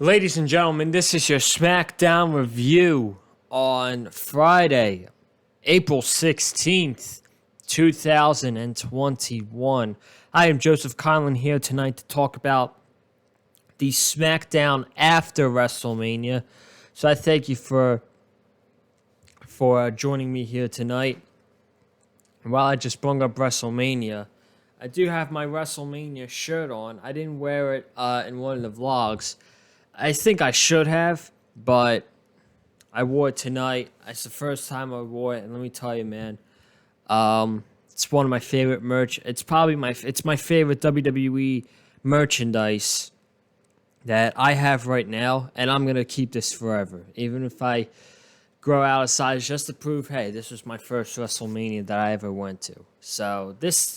Ladies and gentlemen, this is your SmackDown review on Friday, April 16th, 2021. I am Joseph Conlon here tonight to talk about the SmackDown after WrestleMania. So I thank you for joining me here tonight. And while I just brought up WrestleMania, I do have my WrestleMania shirt on. I didn't wear it in one of the vlogs. I think I should have, but I wore it tonight. It's the first time I wore it, and let me tell you, man, it's one of my favorite merch. It's probably my favorite WWE merchandise that I have right now, and I'm gonna keep this forever, even if I grow out of size, just to prove, hey, this was my first WrestleMania that I ever went to. So this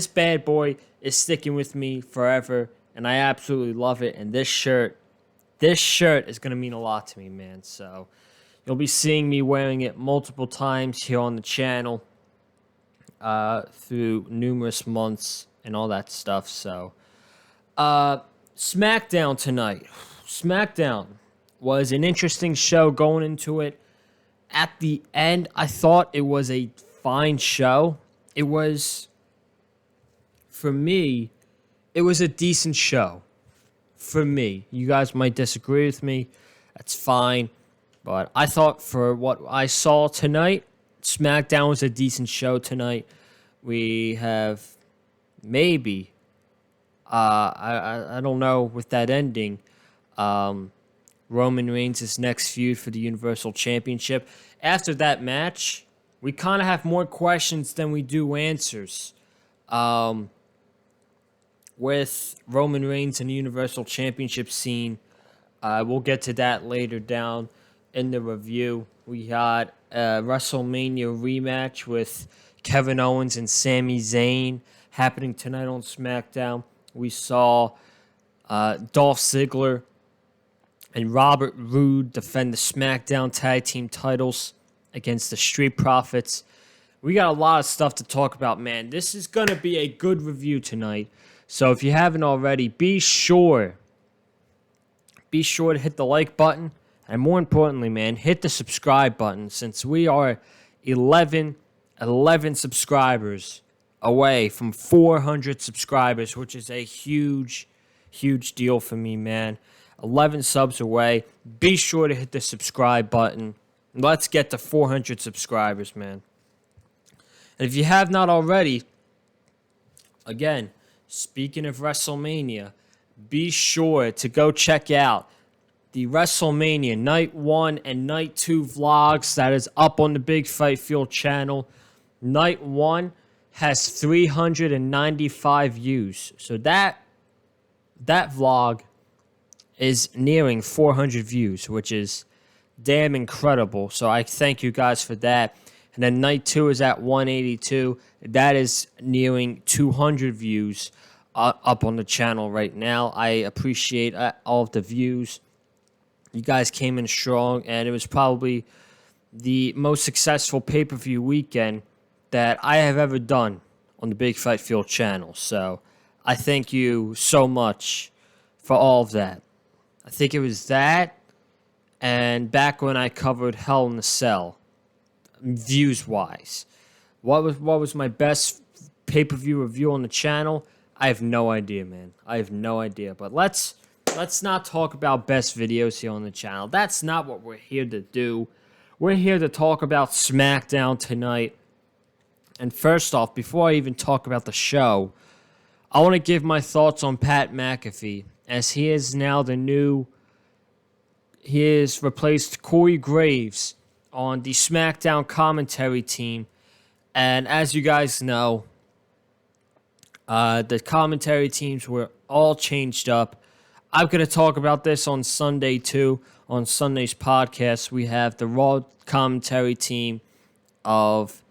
bad boy is sticking with me forever, and I absolutely love it. And this shirt is going to mean a lot to me, man. So you'll be seeing me wearing it multiple times here on the channel through numerous months and all that stuff. So SmackDown tonight. SmackDown was an interesting show going into it. At the end, I thought it was a fine show. It was, for me, it was a decent show. For me, you guys might disagree with me. That's fine. But I thought for what I saw tonight, SmackDown was a decent show tonight. We have maybe, I don't know with that ending, Roman Reigns' next feud for the Universal Championship. After that match, we kind of have more questions than we do answers. With Roman Reigns and the Universal Championship scene, we'll get to that later down in the review. We got a WrestleMania rematch with Kevin Owens and Sami Zayn happening tonight on SmackDown. We saw Dolph Ziggler and Robert Roode defend the SmackDown Tag Team titles against the Street Profits. We got a lot of stuff to talk about, man. This is going to be a good review tonight. So if you haven't already, be sure to hit the like button. And more importantly, man, hit the subscribe button, since we are 11 subscribers away from 400 subscribers, which is a huge deal for me, man. 11 subs away. Be sure to hit the subscribe button. Let's get to 400 subscribers, man. And if you have not already, again, speaking of WrestleMania, be sure to go check out the WrestleMania Night 1 and Night 2 vlogs that is up on the Big Fight Field channel. Night 1 has 395 views. So that vlog is nearing 400 views, which is damn incredible. So I thank you guys for that. And then Night 2 is at 182. That is nearing 200 views up on the channel right now. I appreciate all of the views. You guys came in strong, and it was probably the most successful pay-per-view weekend that I have ever done on the Big Fight Field channel. So I thank you so much for all of that. I think it was that, and back when I covered Hell in a Cell, views-wise. What was my best pay-per-view review on the channel? I have no idea, man. I have no idea. But let's not talk about best videos here on the channel. That's not what we're here to do. We're here to talk about SmackDown tonight. And first off, before I even talk about the show, I want to give my thoughts on Pat McAfee, as he is now he has replaced Corey Graves on the SmackDown commentary team. And as you guys know, the commentary teams were all changed up. I'm going to talk about this on Sunday too. On Sunday's podcast, we have the Raw commentary team of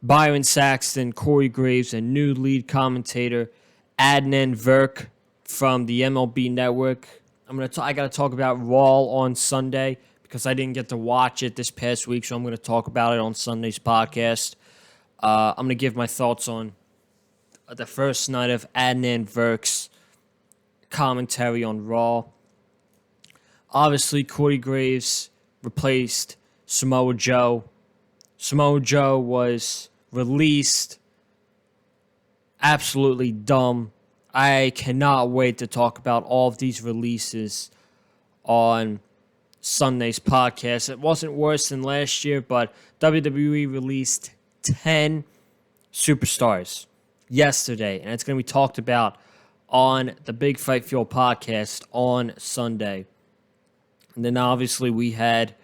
Byron Saxton, Corey Graves, and new lead commentator Adnan Virk from the MLB Network. I got to talk about Raw on Sunday because I didn't get to watch it this past week, so I'm going to talk about it on Sunday's podcast. I'm going to give my thoughts on the first night of Adnan Virk's commentary on Raw. Obviously, Corey Graves replaced Samoa Joe. Samoa Joe was released. Absolutely dumb. I cannot wait to talk about all of these releases on Sunday's podcast. It wasn't worse than last year, but WWE released 10 superstars yesterday, and it's going to be talked about on the Big Fight Fuel podcast on Sunday. And then obviously we had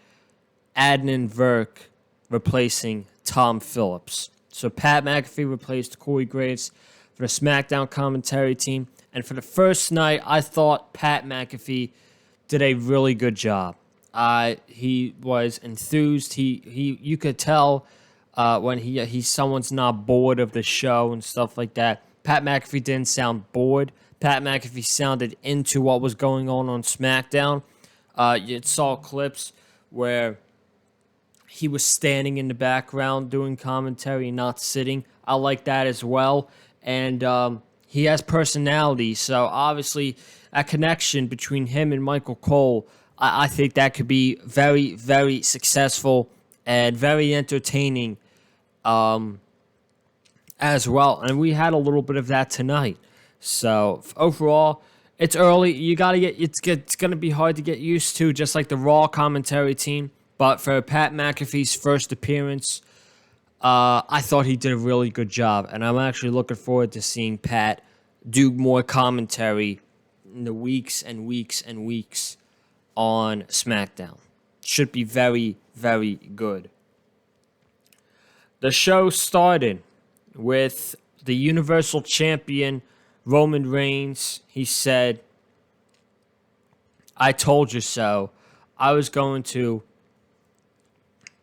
Adnan Virk replacing Tom Phillips. So Pat McAfee replaced Corey Graves for the SmackDown commentary team. And for the first night, I thought Pat McAfee did a really good job. He was enthused. You could tell when someone's not bored of the show and stuff like that. Pat McAfee didn't sound bored. Pat McAfee sounded into what was going on SmackDown. You saw clips where he was standing in the background doing commentary, not sitting. I like that as well. And he has personality. So obviously, a connection between him and Michael Cole, I think that could be very, very successful and very entertaining as well. And we had a little bit of that tonight. So overall, it's early. You gotta it's gonna be hard to get used to, just like the Raw commentary team. But for Pat McAfee's first appearance, I thought he did a really good job, and I'm actually looking forward to seeing Pat do more commentary in the weeks and weeks and weeks on SmackDown. Should be very, very good. The show started with the Universal Champion Roman Reigns. He said, "I told you so. I was going to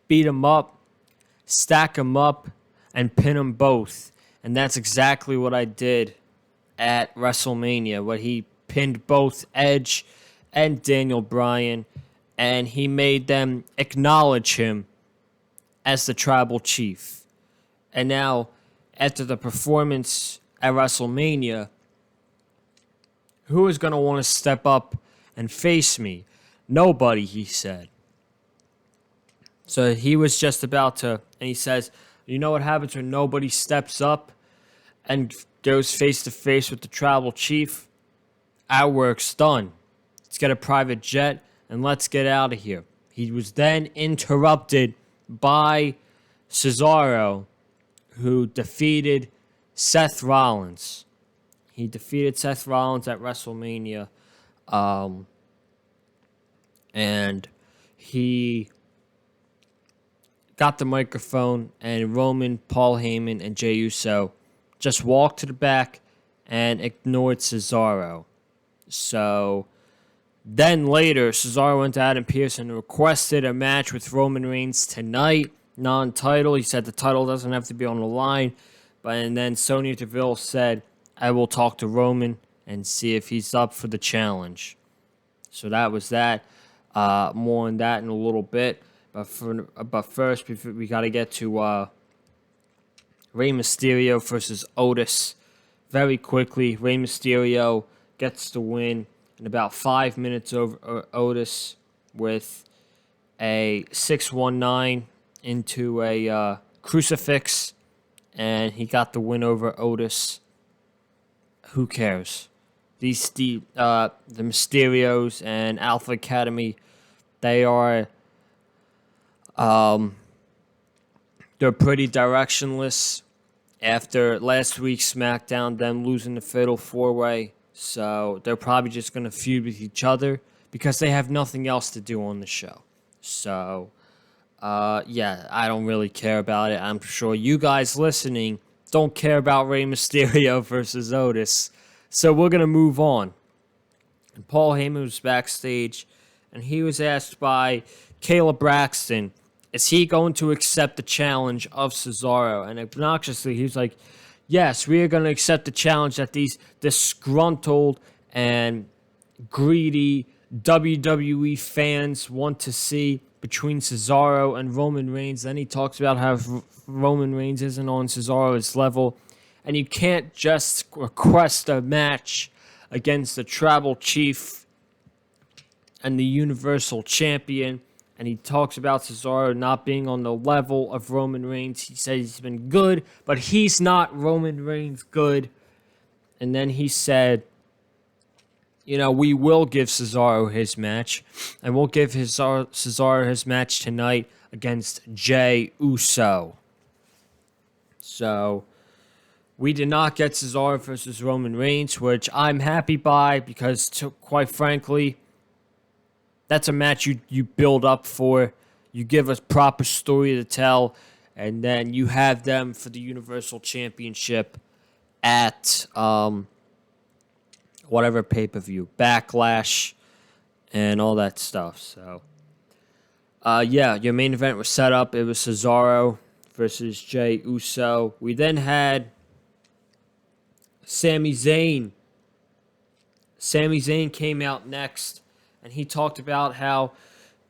beat him up, stack him up, and pin them both." And that's exactly what I did at WrestleMania, where he pinned both Edge and Daniel Bryan, and he made them acknowledge him as the tribal chief. And now, after the performance at WrestleMania, who is going to want to step up and face me? Nobody, he said. So he was just about to, and he says, you know what happens when nobody steps up and goes face to face with the tribal chief? Our work's done. Let's get a private jet and let's get out of here. He was then interrupted by Cesaro, who defeated Seth Rollins. He defeated Seth Rollins at WrestleMania. And he got the microphone, and Roman, Paul Heyman, and Jey Uso just walked to the back and ignored Cesaro. So then later, Cesaro went to Adam Pearce and requested a match with Roman Reigns tonight, non-title. He said the title doesn't have to be on the line. And then Sonya Deville said, I will talk to Roman and see if he's up for the challenge. So that was that. More on that in a little bit. But first, we got to get to Rey Mysterio versus Otis. Very quickly, Rey Mysterio gets the win in about 5 minutes over Otis with a 619 into a crucifix, and he got the win over Otis. Who cares? The Mysterios and Alpha Academy, they are they're pretty directionless after last week's SmackDown, them losing the Fatal 4-Way. So they're probably just going to feud with each other because they have nothing else to do on the show. So, yeah, I don't really care about it. I'm sure you guys listening don't care about Rey Mysterio versus Otis. So we're going to move on. And Paul Heyman was backstage, and he was asked by Kayla Braxton, is he going to accept the challenge of Cesaro? And obnoxiously, he was like, yes, we are going to accept the challenge that these disgruntled and greedy WWE fans want to see between Cesaro and Roman Reigns. Then he talks about how Roman Reigns isn't on Cesaro's level. And you can't just request a match against the tribal chief and the Universal Champion. And he talks about Cesaro not being on the level of Roman Reigns. He says he's been good, but he's not Roman Reigns good. And then he said, we will give Cesaro his match. And we'll give Cesaro his match tonight against Jey Uso. So, we did not get Cesaro versus Roman Reigns, which I'm happy by because, quite frankly, that's a match you build up for. You give a proper story to tell, and then you have them for the Universal Championship at whatever pay-per-view, Backlash, and all that stuff. So, your main event was set up. It was Cesaro versus Jey Uso. We then had Sami Zayn. Sami Zayn came out next, and he talked about how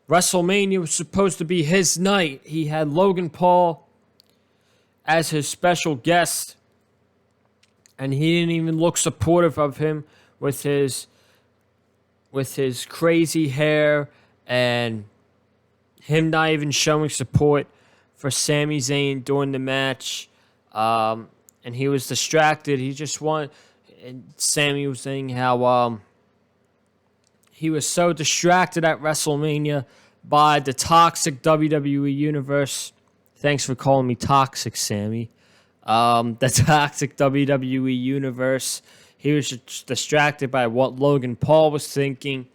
WrestleMania was supposed to be his night. He had Logan Paul as his special guest, and he didn't even look supportive of him with his crazy hair and him not even showing support for Sami Zayn during the match. And he was distracted. He just wanted... And Sami was saying how he was so distracted at WrestleMania by the toxic WWE Universe. Thanks for calling me toxic, Sami. The toxic WWE Universe. He was just distracted by what Logan Paul was thinking.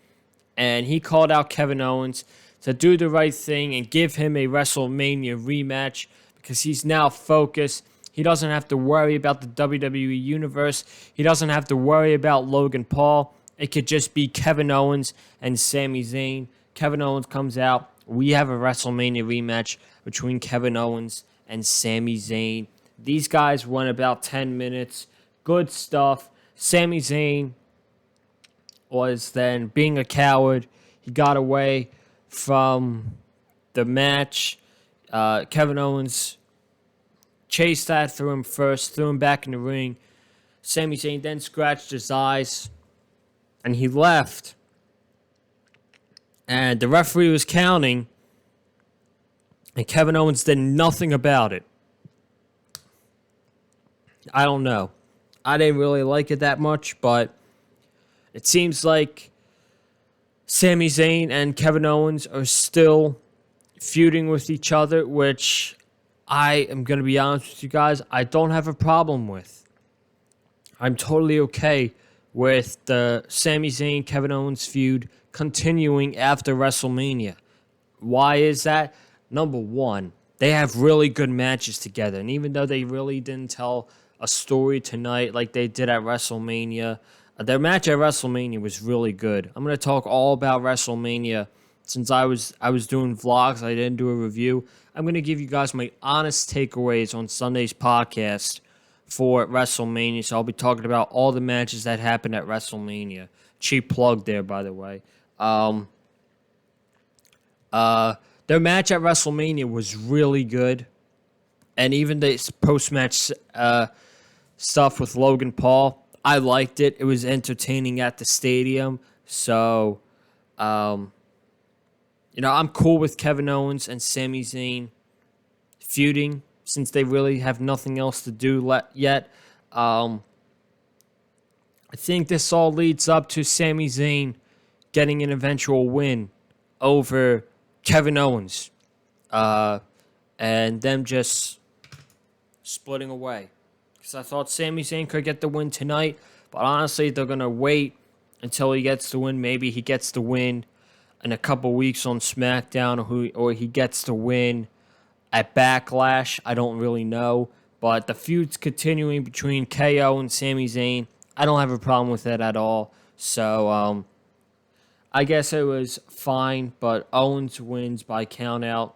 And he called out Kevin Owens to do the right thing and give him a WrestleMania rematch because he's now focused. He doesn't have to worry about the WWE Universe. He doesn't have to worry about Logan Paul. It could just be Kevin Owens and Sami Zayn. Kevin Owens comes out. We have a WrestleMania rematch between Kevin Owens and Sami Zayn. These guys went about 10 minutes. Good stuff. Sami Zayn was then being a coward. He got away from the match. Kevin Owens chased after him first, threw him back in the ring. Sami Zayn then scratched his eyes, and he left. And the referee was counting, and Kevin Owens did nothing about it. I don't know. I didn't really like it that much, but it seems like Sami Zayn and Kevin Owens are still feuding with each other, which I am going to be honest with you guys, I don't have a problem with. I'm totally okay with the Sami Zayn, Kevin Owens feud continuing after WrestleMania. Why is that? Number one, they have really good matches together. And even though they really didn't tell a story tonight like they did at WrestleMania, their match at WrestleMania was really good. I'm going to talk all about WrestleMania. Since I was doing vlogs, I didn't do a review. I'm going to give you guys my honest takeaways on Sunday's podcast for WrestleMania. So I'll be talking about all the matches that happened at WrestleMania. Cheap plug there, by the way. Their match at WrestleMania was really good. And even the post-match stuff with Logan Paul, I liked it. It was entertaining at the stadium. So, I'm cool with Kevin Owens and Sami Zayn feuding since they really have nothing else to do yet. I think this all leads up to Sami Zayn getting an eventual win over Kevin Owens and them just splitting away. Because I thought Sami Zayn could get the win tonight, but honestly, they're going to wait until he gets the win. Maybe he gets the win in a couple weeks on SmackDown, or he gets to win at Backlash. I don't really know. But the feud's continuing between KO and Sami Zayn. I don't have a problem with that at all. So, I guess it was fine, but Owens wins by countout.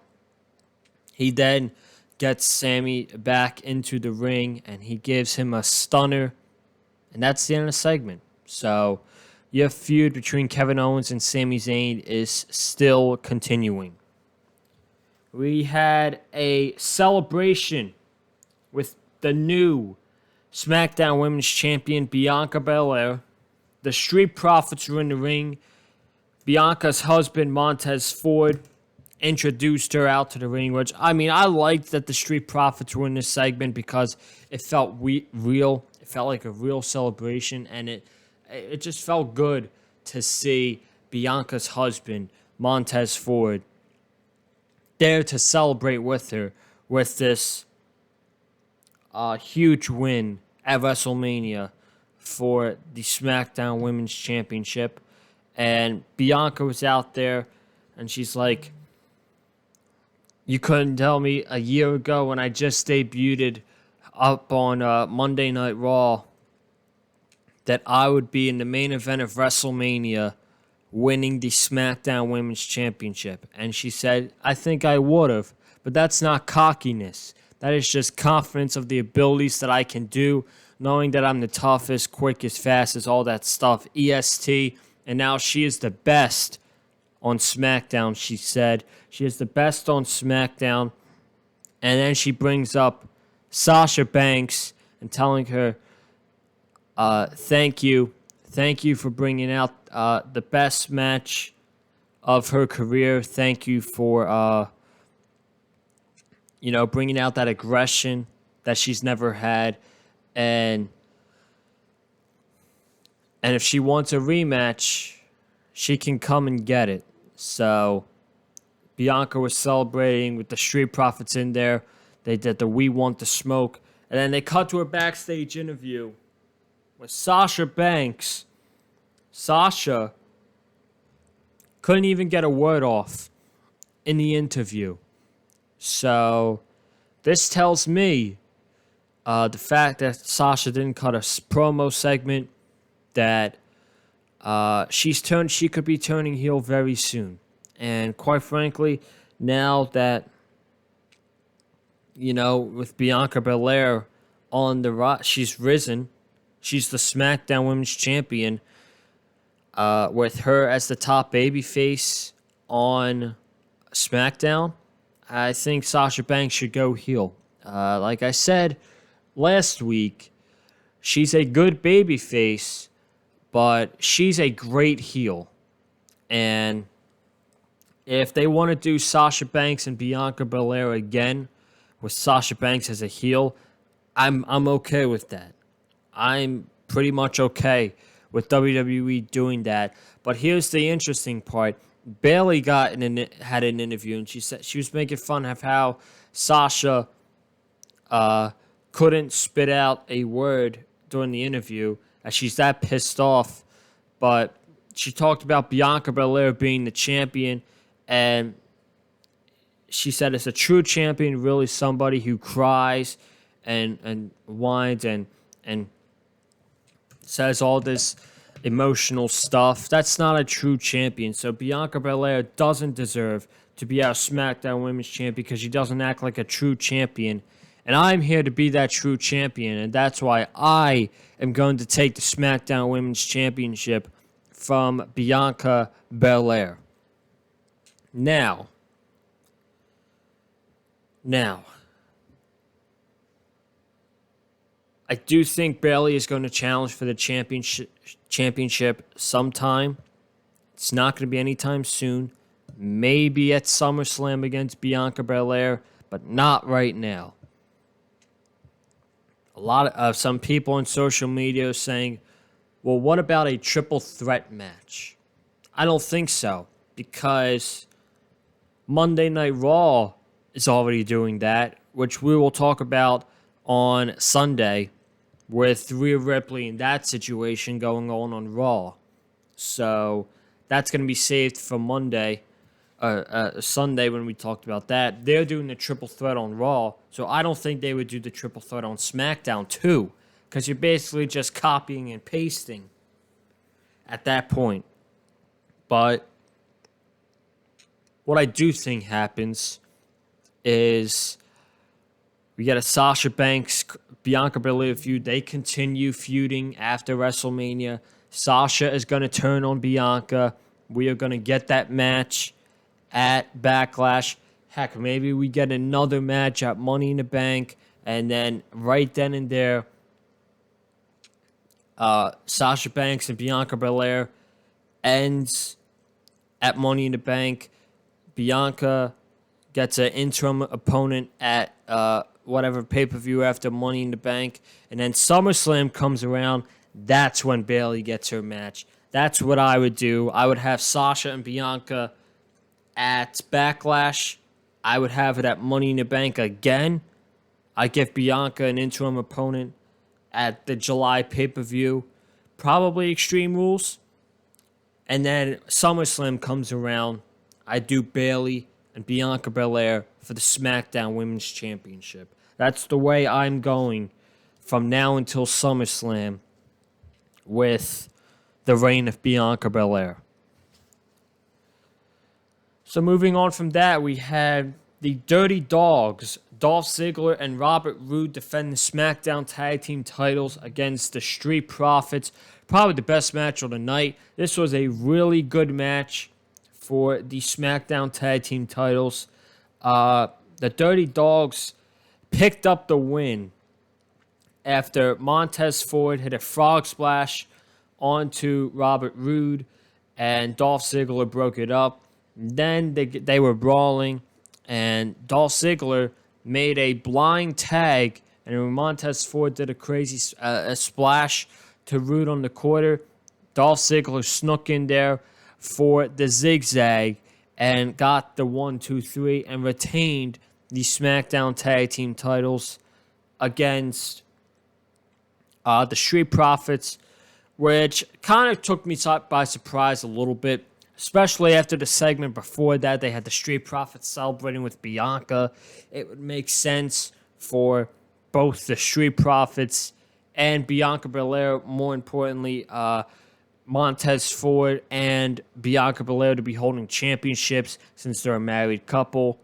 He then gets Sami back into the ring, and he gives him a stunner. And that's the end of the segment. So, your feud between Kevin Owens and Sami Zayn is still continuing. We had a celebration with the new SmackDown Women's Champion, Bianca Belair. The Street Profits were in the ring Bianca's husband, Montez Ford, introduced her out to the ring, which, I mean, I liked that the Street Profits were in this segment because it felt real. It felt like a real celebration, and it just felt good to see Bianca's husband, Montez Ford, there to celebrate with her with this huge win at WrestleMania for the SmackDown Women's Championship. And Bianca was out there, and she's like, you couldn't tell me a year ago when I just debuted up on Monday Night Raw that I would be in the main event of WrestleMania winning the SmackDown Women's Championship. And she said, I think I would have, but that's not cockiness. That is just confidence of the abilities that I can do, knowing that I'm the toughest, quickest, fastest, all that stuff, EST. And now she is the best on SmackDown, she said. She is the best on SmackDown. And then she brings up Sasha Banks and telling her, thank you. Thank you for bringing out the best match of her career. Thank you for, bringing out that aggression that she's never had. And if she wants a rematch, she can come and get it. So Bianca was celebrating with the Street Profits in there. They did the We Want the Smoke. And then they cut to a backstage interview with Sasha Banks. Sasha couldn't even get a word off in the interview. So this tells me the fact that Sasha didn't cut a promo segment, that she could be turning heel very soon. And quite frankly, now that, with Bianca Belair on the she's risen. She's the SmackDown Women's Champion, with her as the top babyface on SmackDown. I think Sasha Banks should go heel. Like I said last week, she's a good babyface, but she's a great heel. And if they want to do Sasha Banks and Bianca Belair again with Sasha Banks as a heel, I'm okay with that. I'm pretty much okay with WWE doing that. But here's the interesting part. Bayley had an interview, and she said she was making fun of how Sasha couldn't spit out a word during the interview, as she's that pissed off. But she talked about Bianca Belair being the champion, and she said it's a true champion, really somebody who cries and whines and says all this emotional stuff. That's not a true champion. So Bianca Belair doesn't deserve to be our SmackDown Women's Champion because she doesn't act like a true champion. And I'm here to be that true champion, and that's why I am going to take the SmackDown Women's Championship from Bianca Belair. Now, I do think Bayley is going to challenge for the championship sometime. It's not going to be anytime soon. Maybe at SummerSlam against Bianca Belair, but not right now. A lot of some people on social media are saying, well, what about a triple threat match? I don't think so, because Monday Night Raw is already doing that, which we will talk about on Sunday with Rhea Ripley and that situation going on Raw. So that's going to be saved for Sunday when we talked about that. They're doing the triple threat on Raw, so I don't think they would do the triple threat on SmackDown too, because you're basically just copying and pasting at that point. But what I do think happens is we get a Sasha Banks, Bianca Belair feud. They continue feuding after WrestleMania. Sasha is going to turn on Bianca. We are going to get that match at Backlash. Heck, maybe we get another match at Money in the Bank. And then right then and there, Sasha Banks and Bianca Belair ends at Money in the Bank. Bianca gets an interim opponent at whatever pay-per-view after Money in the Bank. And then SummerSlam comes around. That's when Bayley gets her match. That's what I would do. I would have Sasha and Bianca at Backlash. I would have it at Money in the Bank again. I give Bianca an interim opponent at the July pay-per-view. Probably Extreme Rules. And then SummerSlam comes around. I do Bayley and Bianca Belair for the SmackDown Women's Championship. That's the way I'm going from now until SummerSlam with the reign of Bianca Belair. So moving on from that, we had the Dirty Dogs, Dolph Ziggler and Robert Roode, defend the SmackDown Tag Team titles against the Street Profits. Probably the best match of the night. This was a really good match for the SmackDown Tag Team titles. The Dirty Dogs picked up the win after Montez Ford hit a frog splash onto Robert Roode, and Dolph Ziggler broke it up. Then they were brawling, and Dolph Ziggler made a blind tag, and when Montez Ford did a crazy a splash to Roode on the quarter, Dolph Ziggler snuck in there for the zigzag and got the 1, 2, 3 and retained the SmackDown Tag Team titles against the Street Profits, which kind of took me by surprise a little bit, especially after the segment before that. They had the Street Profits celebrating with Bianca. It would make sense for both the Street Profits and Bianca Belair, more importantly, Montez Ford and Bianca Belair to be holding championships since they're a married couple.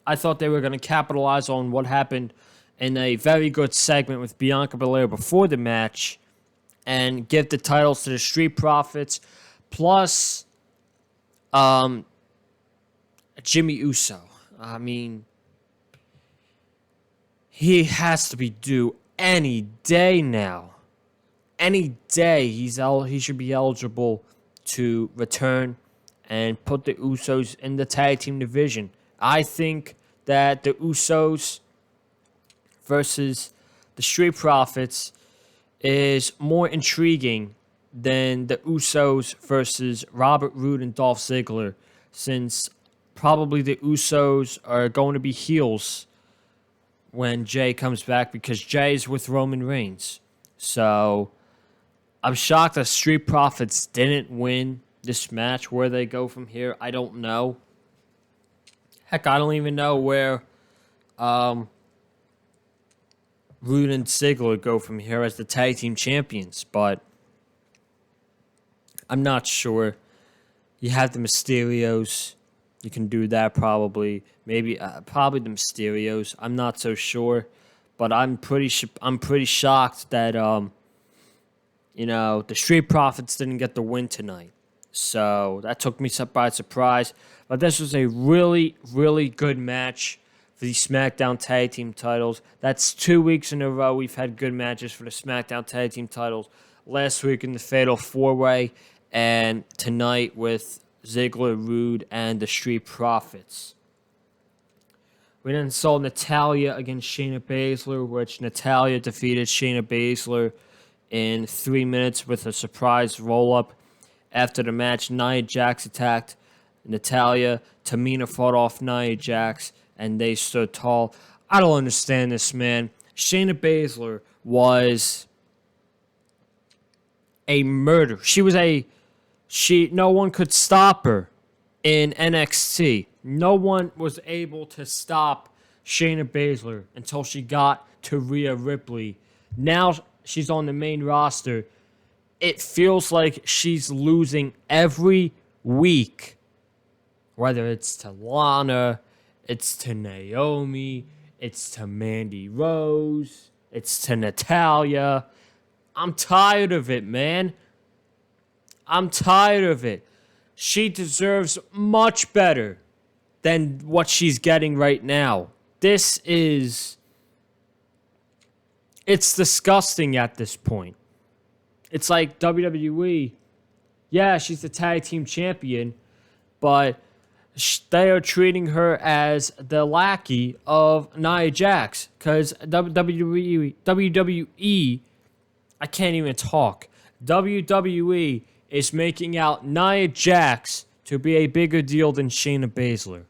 I thought they were going to capitalize on what happened in a very good segment with Bianca Belair before the match and give the titles to the Street Profits, plus Jimmy Uso. I mean, he has to be due any day now. Any day he should be eligible to return and put the Usos in the tag team division. I think that the Usos versus the Street Profits is more intriguing than the Usos versus Robert Roode and Dolph Ziggler, since probably the Usos are going to be heels when Jay comes back, because Jay's with Roman Reigns. So I'm shocked that Street Profits didn't win this match. Where they go from here, I don't know. Heck, I don't even know where Roode and Ziggler go from here as the tag team champions, but I'm not sure. You have the Mysterios. You can do that probably. Maybe probably the Mysterios. I'm not so sure, but I'm pretty shocked that the Street Profits didn't get the win tonight. So that took me by surprise. But this was a really, really good match for the SmackDown Tag Team titles. That's 2 weeks in a row we've had good matches for the SmackDown Tag Team titles. Last week in the Fatal 4-Way, and tonight with Ziggler, Roode, and the Street Profits. We then saw Natalya against Shayna Baszler, which Natalya defeated Shayna Baszler in 3 minutes with a surprise roll-up. After the match, Nia Jax attacked Natalya. Tamina fought off Nia Jax, and they stood tall. I don't understand this, man. Shayna Baszler was a murder. No one could stop her in NXT. No one was able to stop Shayna Baszler until she got to Rhea Ripley. Now she's on the main roster. It feels like she's losing every week. Whether it's to Lana, it's to Naomi, it's to Mandy Rose, it's to Natalya. I'm tired of it, man. I'm tired of it. She deserves much better than what she's getting right now. It's disgusting at this point. It's like WWE Yeah, she's the tag team champion, but they are treating her as the lackey of Nia Jax because WWE, I can't even talk. WWE is making out Nia Jax to be a bigger deal than Shayna Baszler.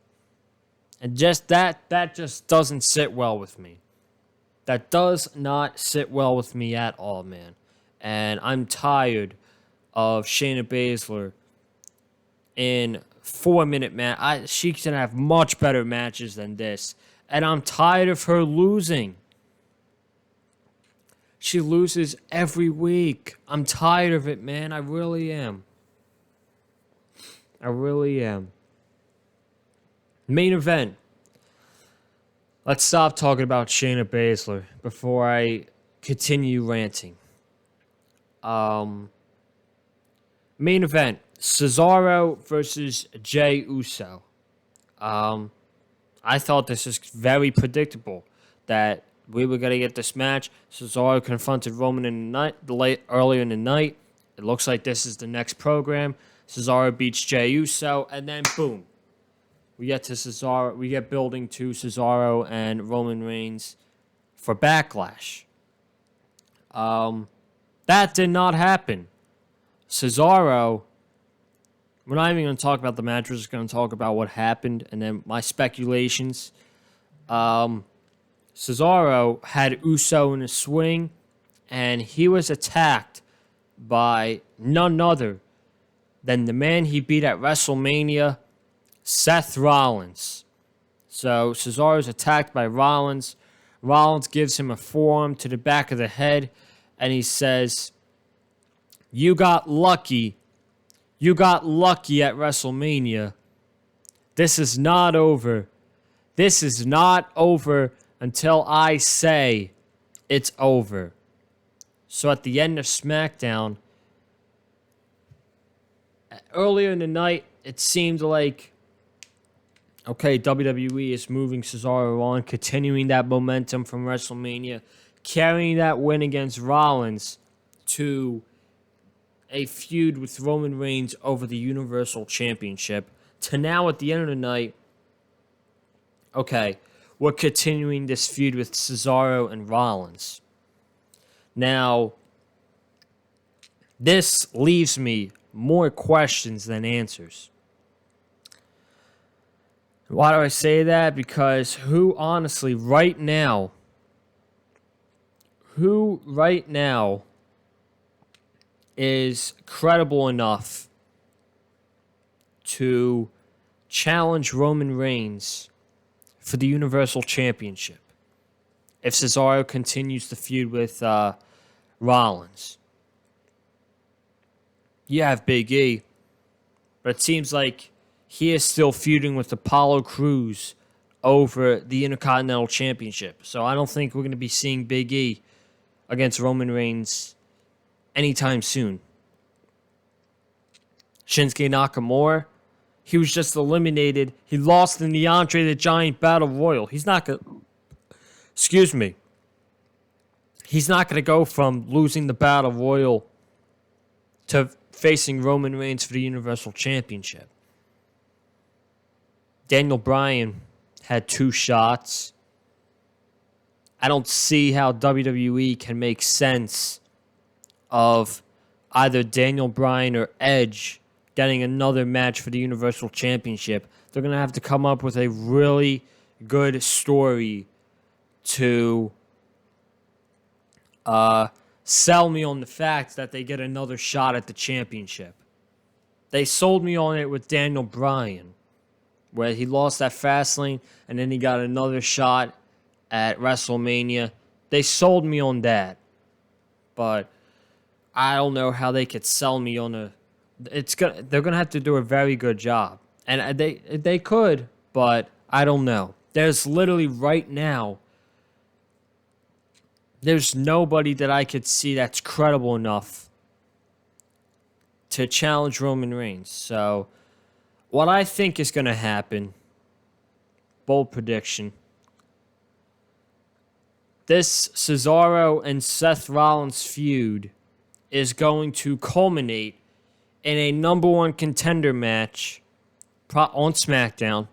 And just that just doesn't sit well with me. That does not sit well with me at all, man. And I'm tired of Shayna Baszler in 4-minute match. She can have much better matches than this. And I'm tired of her losing. She loses every week. I'm tired of it, man. I really am. I really am. Main event. Let's stop talking about Shayna Baszler before I continue ranting. Main event. Cesaro versus Jey Uso. I thought this was very predictable that we were going to get this match. Cesaro confronted Roman in the night, earlier in the night. It looks like this is the next program. Cesaro beats Jey Uso, and then boom. We get to Cesaro. We get building to Cesaro and Roman Reigns for Backlash. That did not happen. Cesaro. We're not even going to talk about the match. We're just going to talk about what happened and then my speculations. Cesaro had Uso in a swing, and he was attacked by none other than the man he beat at WrestleMania, Seth Rollins. So Cesaro's attacked by Rollins. Rollins gives him a forearm to the back of the head, and he says, "You got lucky. You got lucky at WrestleMania. This is not over. This is not over until I say it's over." So at the end of SmackDown, earlier in the night, it seemed like, okay, WWE is moving Cesaro on, continuing that momentum from WrestleMania, carrying that win against Rollins to a feud with Roman Reigns over the Universal Championship, to now at the end of the night, okay, we're continuing this feud with Cesaro and Rollins. Now, this leaves me more questions than answers. Why do I say that? Because who right now is credible enough to challenge Roman Reigns for the Universal Championship if Cesaro continues to feud with Rollins? You have Big E, but it seems like he is still feuding with Apollo Crews over the Intercontinental Championship. So I don't think we're going to be seeing Big E against Roman Reigns anytime soon. Shinsuke Nakamura, he was just eliminated. He lost in the Andre the Giant Battle Royal. He's not going to... Excuse me. He's not going to go from losing the Battle Royal to facing Roman Reigns for the Universal Championship. Daniel Bryan had 2 shots. I don't see how WWE can make sense of either Daniel Bryan or Edge getting another match for the Universal Championship. They're going to have to come up with a really good story to sell me on the fact that they get another shot at the championship. They sold me on it with Daniel Bryan, where he lost at Fastlane and then he got another shot at WrestleMania. They sold me on that. But I don't know how they could sell me on a... They're going to have to do a very good job. And they could, but I don't know. There's literally right now, there's nobody that I could see that's credible enough to challenge Roman Reigns. So, what I think is going to happen, bold prediction, this Cesaro and Seth Rollins feud is going to culminate in a number one contender match on SmackDown.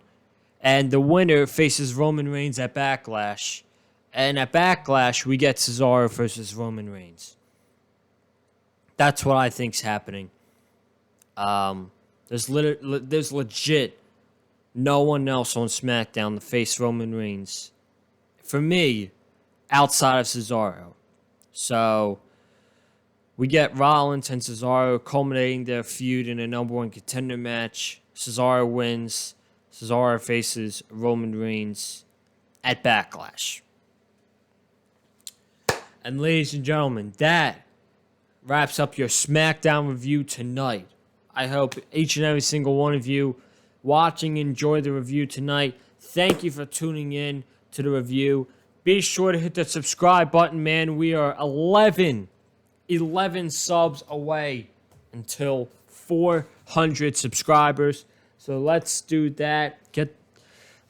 And the winner faces Roman Reigns at Backlash. And at Backlash, we get Cesaro versus Roman Reigns. That's what I think's happening. There's legit no one else on SmackDown to face Roman Reigns, for me, outside of Cesaro. So we get Rollins and Cesaro culminating their feud in a number one contender match. Cesaro wins. Cesaro faces Roman Reigns at Backlash. And ladies and gentlemen, that wraps up your SmackDown review tonight. I hope each and every single one of you watching enjoyed the review tonight. Thank you for tuning in to the review. Be sure to hit the subscribe button, man. We are 11 subs away until 400 subscribers. So let's do that.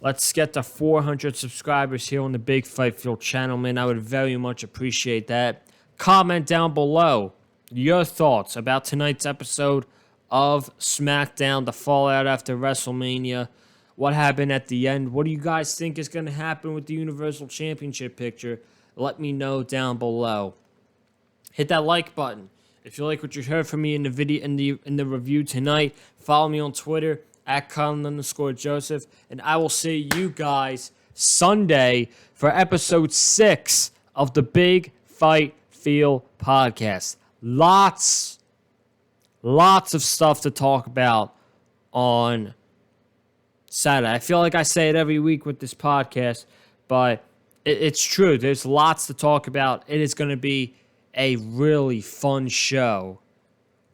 Let's get to 400 subscribers here on the Big Fight Field channel, man. I would very much appreciate that. Comment down below your thoughts about tonight's episode of SmackDown, the fallout after WrestleMania. What happened at the end? What do you guys think is going to happen with the Universal Championship picture? Let me know down below. Hit that like button. If you like what you heard from me in the video in the review tonight, follow me on Twitter at Colin_Joseph, and I will see you guys Sunday for episode 6 of the Big Fight Field podcast. Lots of stuff to talk about on Saturday. I feel like I say it every week with this podcast, but it's true. There's lots to talk about. It is going to be a really fun show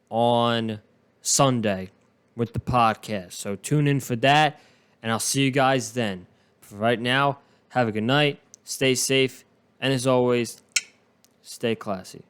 on Sunday with the podcast. So tune in for that, and I'll see you guys then. For right now, have a good night, stay safe, and as always, stay classy.